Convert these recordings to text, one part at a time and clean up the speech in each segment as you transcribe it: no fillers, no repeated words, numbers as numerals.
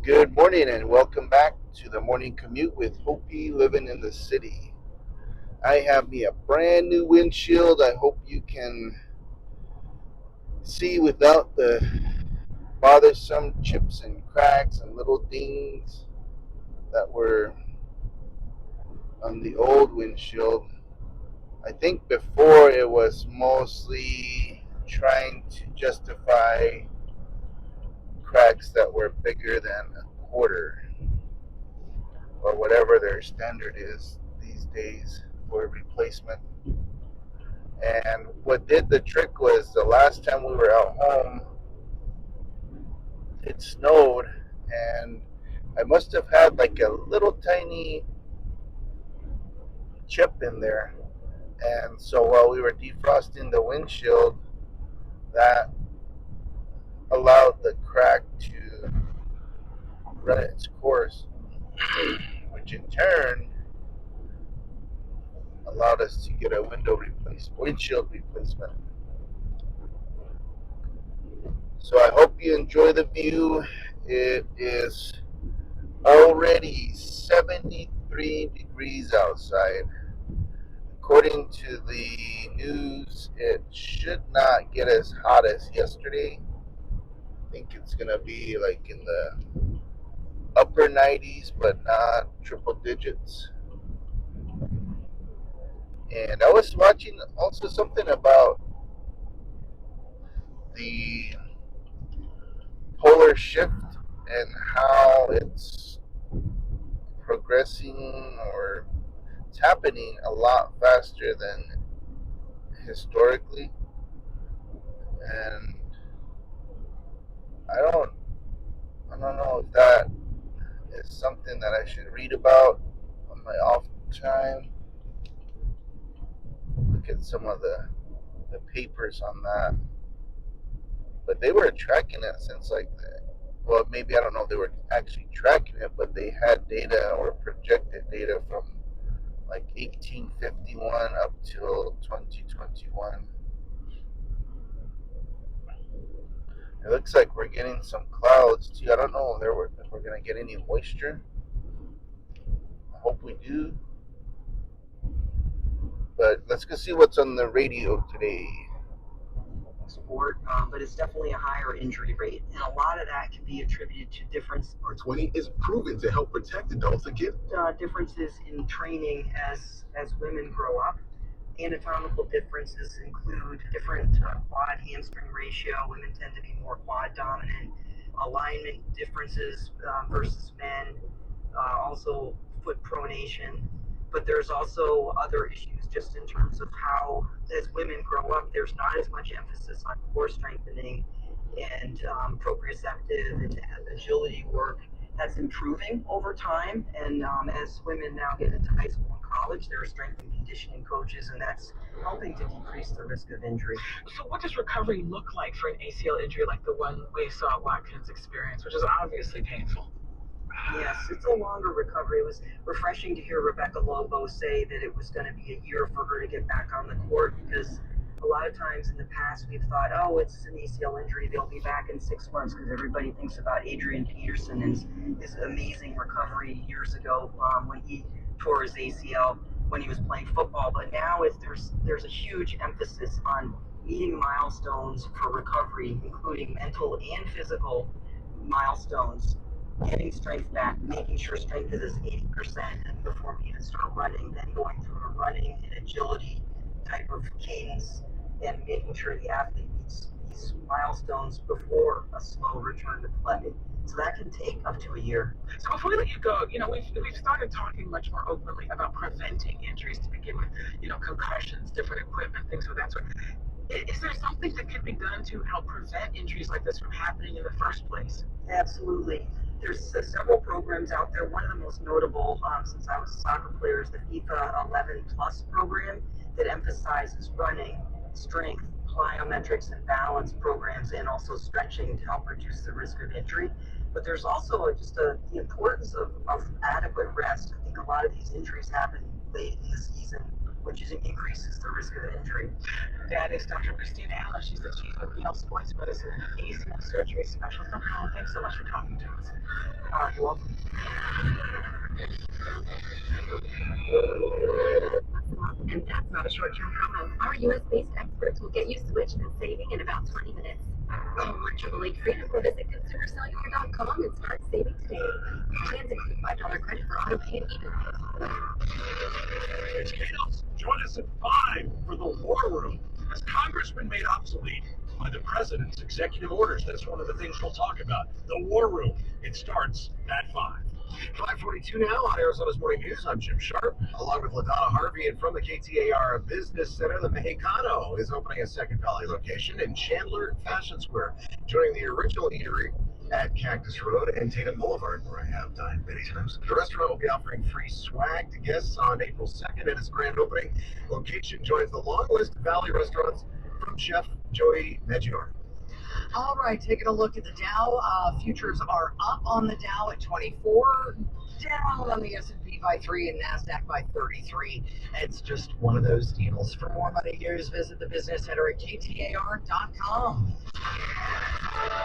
Good morning and welcome back to the Morning Commute with Hopi living in the city. I have me a brand new windshield. I hope you can see without the bothersome chips and cracks and little dings that were on the old windshield. I think before it was mostly trying to justify cracks that were bigger than a quarter or whatever their standard is these days for replacement. And what did the trick was the last time we were out home, it snowed, and I must have had like a little tiny chip in there. And so while we were defrosting the windshield, that allowed the crack to run its course, which in turn allowed us to get a windshield replacement. So I hope you enjoy the view. It is already 73 degrees outside. According to the news, it should not get as hot as yesterday. I think it's going to be like in the upper 90s, but not triple digits. And I was watching also something about the polar shift and how it's progressing or it's happening a lot faster than historically. And I don't I don't know if that is something that I should read about on my off time. Look at some of the papers on that. But they were tracking it since like well, maybe I don't know if they were actually tracking it, but they had data or projected data from like 1851 up till 2021. It looks like we're getting some clouds too. I don't know if we're gonna get any moisture. I hope we do. But let's go see what's on the radio today. Sport, but it's definitely a higher injury rate. And a lot of that can be attributed to difference. R20 is proven to help protect adults against differences in training as women grow up. Anatomical differences include different quad hamstring ratio. Women tend to be more quad dominant. Alignment differences versus men. Also foot pronation. But there's also other issues just in terms of how, as women grow up, there's not as much emphasis on core strengthening and proprioceptive and agility work. That's improving over time. And as women now get into high school and college, there are strength and conditioning coaches, and that's helping to decrease the risk of injury. So, what does recovery look like for an ACL injury like the one we saw Watkins experience, which is obviously painful? Yes, it's a longer recovery. It was refreshing to hear Rebecca Lobo say that it was going to be a year for her to get back on the court because a lot of times in the past we've thought, oh, it's an ACL injury, they'll be back in 6 months because everybody thinks about Adrian Peterson and his amazing recovery years ago when he tore his ACL when he was playing football. But now there's a huge emphasis on meeting milestones for recovery, including mental and physical milestones, getting strength back, making sure strength is 80% before we even start running, then going through a running and agility type of cadence and making sure the athlete meets these milestones before a slow return to play. So that can take up to a year. So before we let you go, we've started talking much more openly about preventing injuries to begin with. Concussions, different equipment, things of that sort. Is there something that can be done to help prevent injuries like this from happening in the first place? Absolutely. There's several programs out there. One of the most notable, since I was a soccer player, is the FIFA 11 Plus program that emphasizes running, strength, plyometrics, and balance programs, and also stretching to help reduce the risk of injury. But there's also the importance of adequate rest. I think a lot of these injuries happen late in the season which increases the risk of injury. That is Dr. Christine Allen. She's the chief of Yale Sports Medicine and ACL surgery specialist. Dr. Allen, thanks so much for talking to us. You're welcome. And that's not a short-term promo. Our U.S.-based experts will get you switched and saving in about 20 minutes. Call 1-888-FREEDOM or visit consumercellular.com and start saving today. Plans include $5 credit for auto pay and even pay. It's chaos. Join us at 5 for the War Room. Has Congress been made obsolete by the president's executive orders? That's one of the things we'll talk about. The War Room. It starts at 5. 5:42 now on Arizona's Morning News. I'm Jim Sharp, along with LaDonna Harvey, and from the KTAR Business Center, the Mexicano is opening a Second Valley location in Chandler Fashion Square, joining the original eatery at Cactus Road and Tatum Boulevard, where I have dined many times. The restaurant will be offering free swag to guests on April 2nd at its grand opening. Location joins the long list of Valley restaurants from Chef Joey Maggiore. All right, taking a look at the Dow. Futures are up on the Dow at 24, down on the S&P by 3, and NASDAQ by 33. It's just one of those deals. For more money news, visit the Business Center at KTAR.com.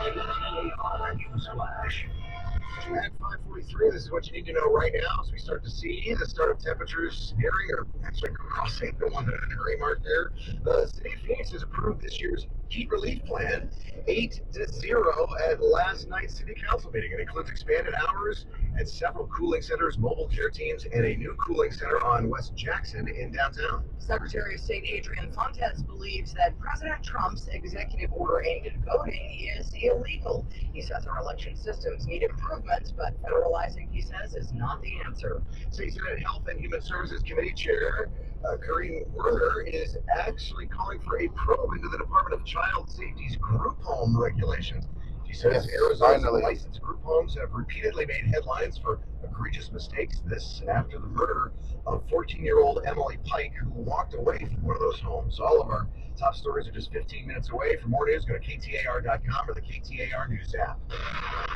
KTAR News Flash. At 5:43, this is what you need to know right now as we start to see the start of temperatures nearing or actually crossing the 100-degree mark there. The city of Phoenix has approved this year's heat relief plan 8-0 at last night's city council meeting. It includes expanded hours at several cooling centers, mobile care teams, and a new cooling center on West Jackson in downtown. Secretary of State Adrian Fontes believes that President Trump's executive order aimed at voting is illegal. He says our election systems need improvements, but federalizing, he says, is not the answer. State Senate Health and Human Services Committee Chair Kareem Werner is actually calling for a probe into the Department of Child Safety's group home regulations. She says Arizona's licensed group homes have repeatedly made headlines for egregious mistakes. This after the murder of 14-year-old Emily Pike, who walked away from one of those homes. All of our top stories are just 15 minutes away. For more news, go to KTAR.com or the KTAR News app.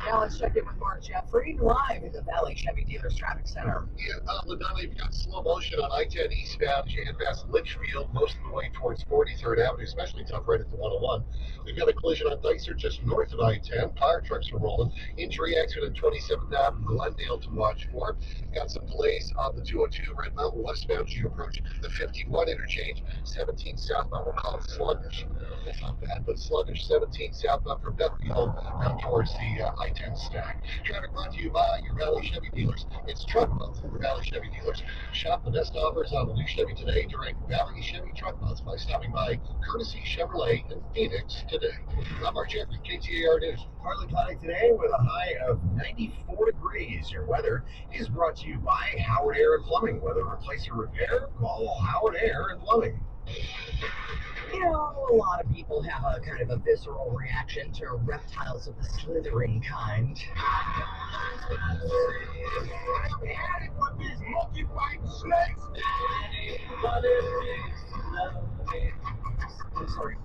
Now let's check in with Mark Jeffrey, live at the Valley Chevy Dealers Traffic Center. Yeah, LaDonna, you've got slow motion on I-10 eastbound as you head past Litchfield, most of the way towards 43rd Avenue, especially tough right at the 101. We've got a collision on Dicer just north of I-10. Fire trucks are rolling. Injury accident 27th Avenue, Glendale to watch for. Got some delays on the 202 Red Mountain westbound as you approach the 51 interchange. 17 southbound, we'll call it sluggish. It's not bad, but sluggish. 17 southbound from Bethfield down towards the I-10 stack. Traffic brought to you by your Valley Chevy dealers. It's Truck Month for Valley Chevy dealers. Shop the best offers on the new Chevy today during Valley Chevy Truck Month by stopping by Courtesy Chevrolet in Phoenix today. I'm Mark Jeffrey, KTAR News. Partly cloudy today with a high of 94 degrees. Your weather is brought to you by Howard Air and Plumbing. Whether replace or repair, call Howard Air and Plumbing. You know, a lot of people have a kind of a visceral reaction to reptiles of the slithering kind. I'm sorry.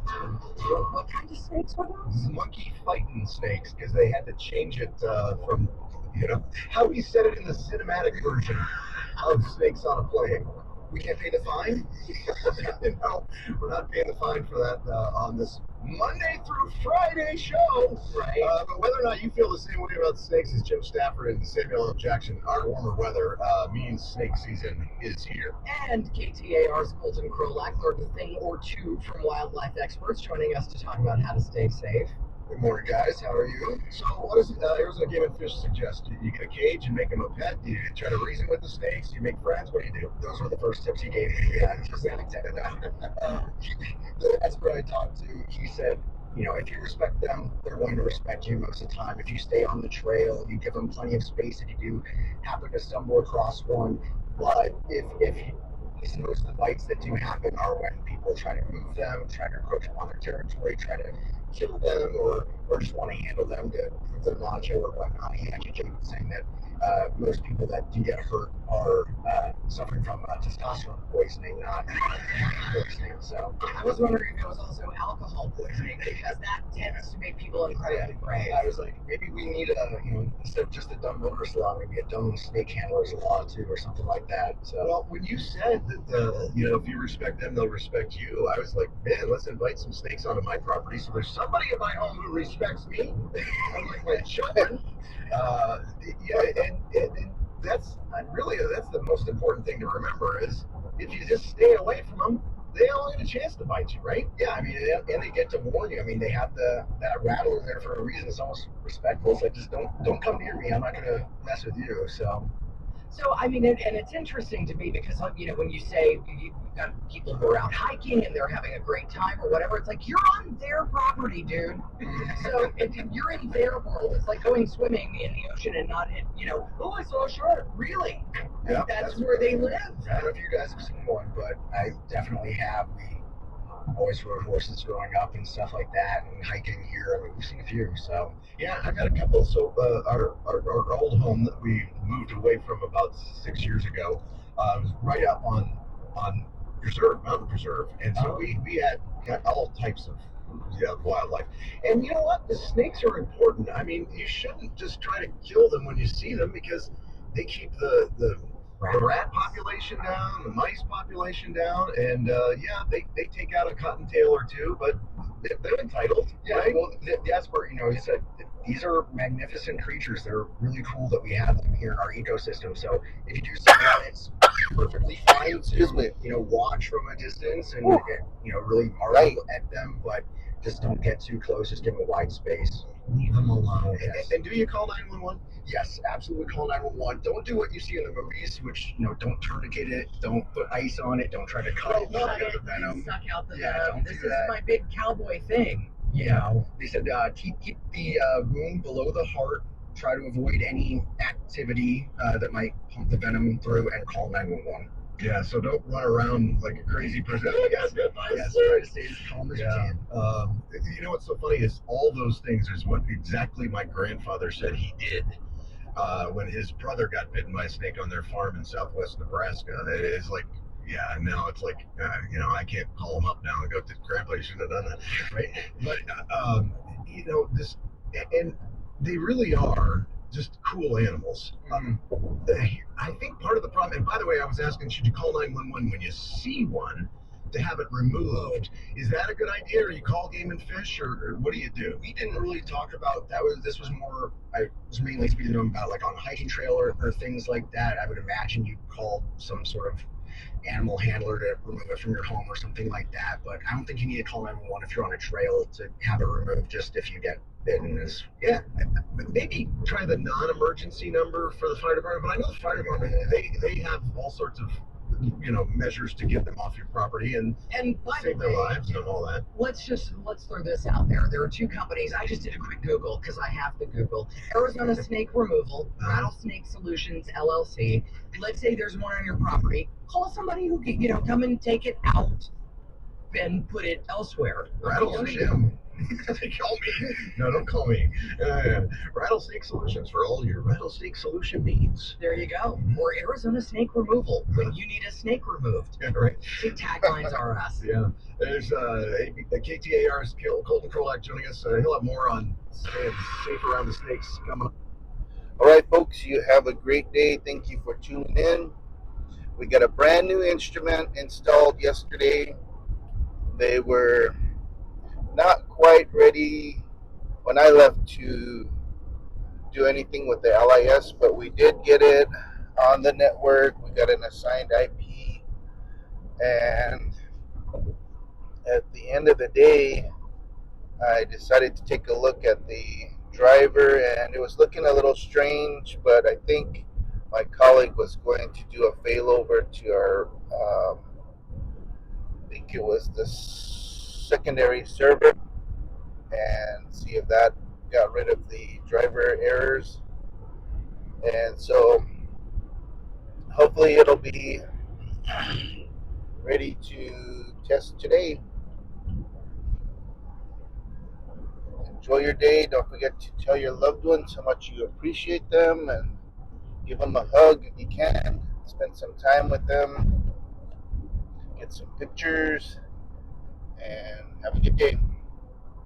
What kind of snakes were those? Monkey fighting snakes, because they had to change it from, how he said it in the cinematic version of Snakes on a Plane. We can't pay the fine? No, we're not paying the fine for that on this Monday through Friday show. Right. But whether or not you feel the same way about snakes as Jim Stafford and Samuel L. Jackson, our warmer weather means snake season is here. And KTAR's Colton Krolak learned a thing or two from wildlife experts, joining us to talk about how to stay safe. Good morning, guys. How are you? So, what does Arizona Game and Fish suggest? You get a cage and make them a pet? Do you try to reason with the snakes? Do you make friends? What do you do? Those were the first tips he gave me. Yeah, just that intended. The expert I talked to, he said, if you respect them, they're going to respect you most of the time. If you stay on the trail, you give them plenty of space. If you do happen to stumble across one, but if most of the bites that do happen are when people try to move them, try to encroach upon their territory, try to kill them, or or just want to handle them to prove they're macho or whatnot. He actually joked saying that most people that do get hurt are suffering from testosterone poisoning, not poisoning. So I was wondering if it was also alcohol poisoning because that tends to make people incredibly brave. I was like, maybe we need instead of just a dumb motorist law, maybe a dumb snake handlers law too, or something like that. So, well, when you said that, if you respect them, they'll respect you, I was like, man, let's invite some snakes onto my property. So there's somebody in my home who respects me, unlike my children. And that's the most important thing to remember is if you just stay away from them, they only get a chance to bite you, right? Yeah, I mean, and they get to warn you. I mean, they have that rattle in there for a reason. It's almost respectful. It's like, just don't come near me. I'm not gonna mess with you. So, I mean, and it's interesting to me because, when you say you've got people who are out hiking and they're having a great time or whatever, it's like, you're on their property, dude. So, you're in their world. It's like going swimming in the ocean and not in, oh, I saw a shark. Really? Yeah, that's where they live. I don't know if you guys have seen one, but I definitely have. We always rode horses growing up and stuff like that, and hiking here. I mean, we've seen a few. So yeah, I've got a couple. So our old home that we moved away from about 6 years ago was right up on mountain preserve, and so we had got all types of wildlife. And you know what? The snakes are important. I mean, you shouldn't just try to kill them when you see them because they keep the rat population down, the mice population down, and they take out a cottontail or two, but they're entitled. Yeah, right? Well, that's where he said these are magnificent creatures. They're really cool that we have them here in our ecosystem. So if you do see that, it's perfectly fine to watch from a distance and really marvel at them, but just don't get too close. Just give them a wide space. Leave them alone. And do you call 911? Yes, absolutely call 911. Don't do what you see in the movies, which don't tourniquet it, don't put ice on it, don't try to cut it, Suck out the venom. This is my big cowboy thing. They said keep the wound below the heart. Try to avoid any activity that might pump the venom through, and call 911. Yeah, so don't run around like a crazy person. Yes, try to stay as calm as you can. You know what's so funny is all those things is what exactly my grandfather said he did when his brother got bitten by a snake on their farm in southwest Nebraska. It's like, yeah, now it's like, I can't call him up now and go, Grandpa, you shouldn't have done that, right? But, this, and they really are just cool animals. I think part of the problem, and by the way, I was asking, should you call 911 when you see one to have it removed? Is that a good idea, or you call Game and Fish, or what do you do? We didn't really talk about that. This was more, I was mainly speaking to them about like on a hiking trail or things like that. I would imagine you call some sort of animal handler to remove it from your home or something like that. But I don't think you need to call 911 if you're on a trail to have it removed just if you get bitten. Maybe try the non-emergency number for the fire department. But I know the fire department, they have all sorts of measures to get them off your property and save their lives and all that. Let's throw this out there. There are two companies. I just did a quick Google because I have to Google. Arizona Snake Removal, Rattlesnake Solutions LLC. Let's say there's one on your property. Call somebody who can come and take it out and put it elsewhere. Rattlesnake. Call me. No, don't call me. Rattlesnake Solutions for all your rattlesnake solution needs. There you go. Or Arizona Snake Removal when you need a snake removed. Yeah, right. See, taglines are us. Yeah. There's KTAR's Colton Krolak joining us. He'll have more on staying safe around the snakes coming up. All right, folks, you have a great day. Thank you for tuning in. We got a brand new instrument installed yesterday. They were not quite ready when I left to do anything with the LIS, but we did get it on the network. We got an assigned IP, and at the end of the day, I decided to take a look at the driver, and it was looking a little strange, but I think my colleague was going to do a failover to our, I think it was the secondary server, and see if that got rid of the driver errors. And so hopefully it'll be ready to test today. enjoy your day. Don't forget to tell your loved ones how much you appreciate them and give them a hug if you can. Spend some time with them. Get some pictures and have a good day.